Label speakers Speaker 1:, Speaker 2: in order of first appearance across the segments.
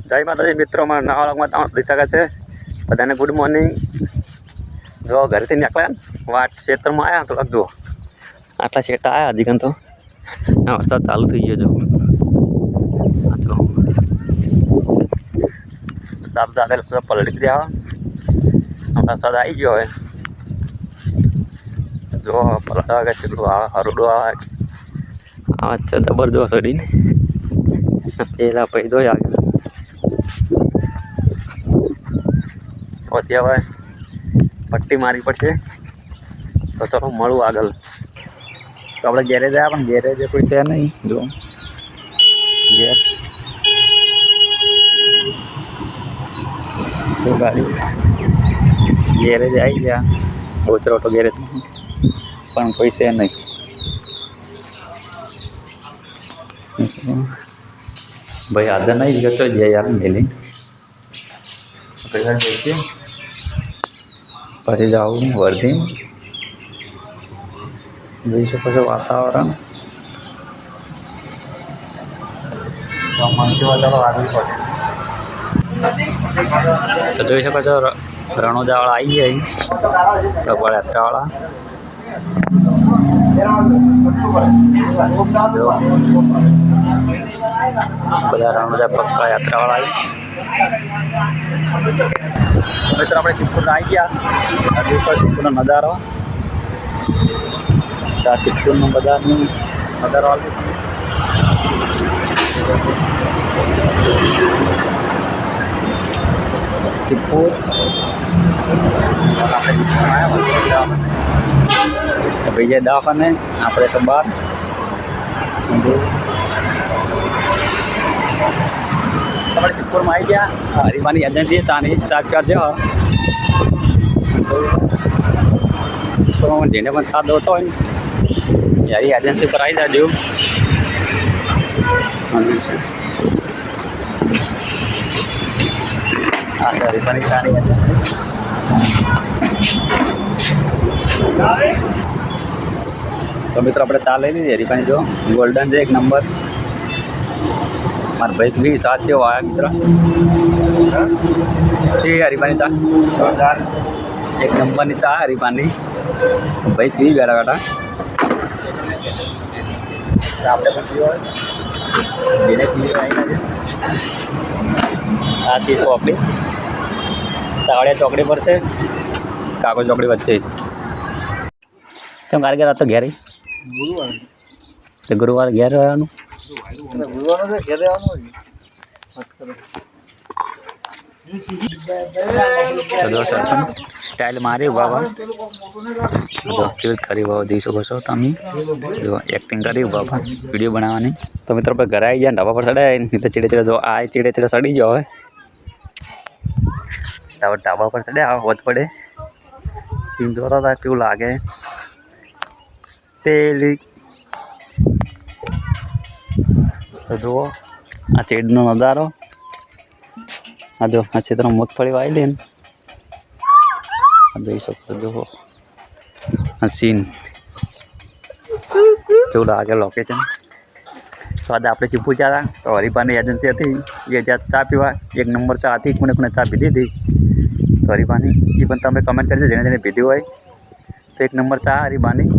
Speaker 1: જય માતાજી મિત્રો, મારા નવા વ્લોગમાં તમારું સ્વાગત છે. બધાને ગુડ મોર્નિંગ. જો ઘરેથી નીકળ્યા વાટ ક્ષેત્રમાં આવ્યા તો જુઓ આટલા શેટા આવ્યા હજી તો વરસાદ ચાલુ થઈ ગયો. જો દાબ દાદા બધા પલટી રહ્યા વરસાદ આવી ગયો હવે. જો પલટા કે કેટલું આવે હરડો આવે છે જબરજસ્ત અડીને પેલા પછી દો આગળ પછી હવે પટ્ટી મારી પડશે. તો ચલો મળું આગળ. તો આપણે ગેરેજ આવ્યા પણ ગેરેજ કોઈ છે નહીં. જો ગેર ગાડી ગેરેજ આવી ગયા ઓચરો તો ગેરેજ પણ કોઈ છે નહીં. ભાઈ આદર નહીં જતો જે યાર મેલી પછી જાઉં વર્ધી. જોઈ શકો છો વાતાવરણ ચાલો આગળ પડે. તો જોઈ શકો છો રણોજાવાળા આવી ગયા યાત્રાવાળા. બધા રણોજા પક્કા યાત્રાવાળા આવી. મિત્રો આપણે સિદ્ધપુર આવી ગયા. ઉપર સિદ્ધપુરનો નજારો સિદ્ધપુરનો બજારનો નજારો આવ્યો. સિદ્ધપુર બીજે દવાખાને આપણે તો બહાર આપણે સિદ્ધપુરમાં આવી ગયા. હરિમાની એજન્સી ચાની ચાર્જ કરજો. જેને પણ સાથ દોતો હોય ને યારી એજન્સી પર આવી જાજો. હા સર હરિમાની ચાની એજન્સી. તો મિત્રો આપણે ચા લઈ લીધી હરિમાની. જો ગોલ્ડન છે એક નંબર. મારા ભાઈ બી સાથ જેવો આવ્યા મિત્ર. છે હરિમાની ચા એક નંબરની ચા હરિમાની. ભાઈ પી બેઠા બેઠા આપણે પણ પીવો જેને પીવો આવી. આ ચીજ ચોકડી સાવડિયા ચોકડી પર છે, કાગળ ચોકડી વચ્ચે. કેમ કારે ઘેર તો ઘેર ગુરુવાર ઘેર રહેવાનું. સ્ટાઇલ મારી બાબા કરી બાબા જોઈ શકો છો તમે. જો એક્ટિંગ કરી બાબા વિડીયો બનાવવાની. તો મિત્રો આપણે ઘરે આવી ગયા ઢાબા પર ચડાય એટલે ચીડે ચીડે જો આ ચીડે ચીડે સડી ગયો હવે. ઢાબા પર ચડ્યા વધ પડે સીમ જોતા હતા કેવું લાગે તેલી. તો જુઓ આ ચેડનો નજારો. આ જો આ ક્ષેત્રમાં મગફળી વાવી લે ને જોઈ શકો જુઓ આ સીન કેવું લાગે લોકેશન. તો આજે આપણે ચીપુ ચા હતા તો હરિભાની એજન્સી હતી એ જ્યાં ચા પીવા એક નંબર ચા હતી. કોને કોને ચા પીધી હતી તો હરિભાની એ પણ તમે કમેન્ટ કરજો જેને જેને પીધી હોય. તો એક નંબર ચા હરિભાની.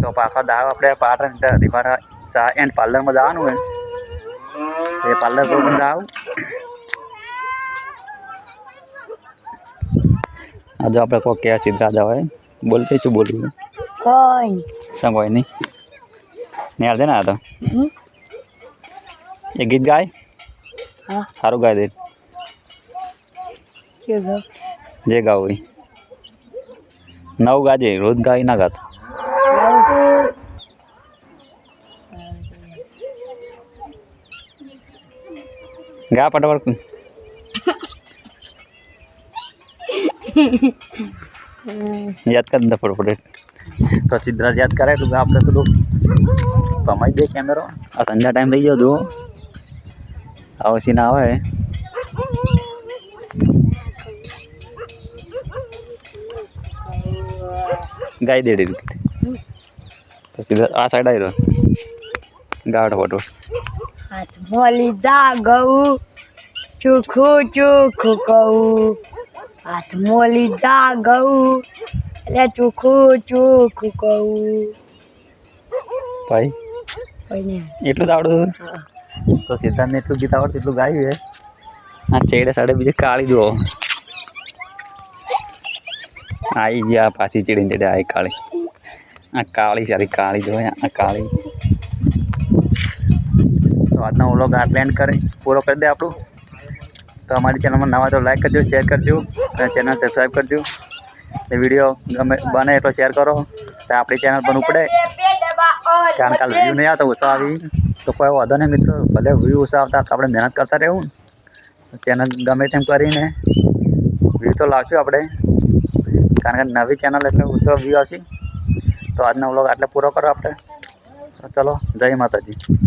Speaker 1: તો પાછા દાવ આપણે પાટણ હરિભાના ચા એન્ડ પાર્લરમાં જવાનું હોય એ પાર્લર પર પણ જાવ. આજે આપણે કોઈ ક્યાં સિદ્ધરાજ હોય બોલતી શું બોલવું શું કોઈ નહીં ને યાર છે ને. આ તો એ ગીત ગાય સારું ગાય દે જે ગાવ હોય નવ ગાજે રોજ ગાય ના ગાતો. ગા ફટાફટ યાદ કર દે ફટોફટ. તો સિદ્ધરાજ યાદ કરાય તો આપણે થોડું કમાઈ દે કેમેરો. આ સંધ્યા ટાઈમ થઈ ગયો જુઓ આવો સીન આવે. ગાય દે તો સીધા આ સાઈડ આવી રહ્યો ગાઢ ફોટો.
Speaker 2: હાથમાં લીધા ઘઉં ચોખ્ખું ચોખ્ખું કહું હાથમાં લીધા ઘઉં એટલે ચોખ્ખું ચોખ્ખું કહું
Speaker 1: ભાઈ
Speaker 2: કોઈને
Speaker 1: એટલું જ આવડતું તો સિદ્ધાર્થને એટલું ગીત આવડતું એટલું ગાયું હે આ ચેડે સાડે બીજી કાળી જુઓ આવી ગયા પાછી ચીડીને ચેડે આવી કાળી આ કાળી સારી કાળી જો આ કાળી તો આજનો વ્લોગ આટલે એન્ડ કરી પૂરો કરી દે આપણું તો અમારી ચેનલમાં નવા તો લાઈક કરજો શેર કરજો અને ચેનલ સબસ્ક્રાઈબ કરજો એ વિડીયો ગમે બને એટલો શેર કરો તો આપણી ચેનલ પણ ઉપડે કારણ કે વ્યૂ નહીં આવતા ઓછા આવી તો કોઈ વાંધો નહીં મિત્રો ભલે વ્યૂ ઓછા આવતા તો આપણે મહેનત કરતા રહેવું ચેનલ ગમે તેમ કરીને વ્યૂ તો લાવશું આપણે કારણ કે નવી ચેનલ એટલે ઓછો વ્યૂ આવશે તો આજનો વ્લોગ આટલે પૂરો કરો આપણે તો ચલો જય માતાજી.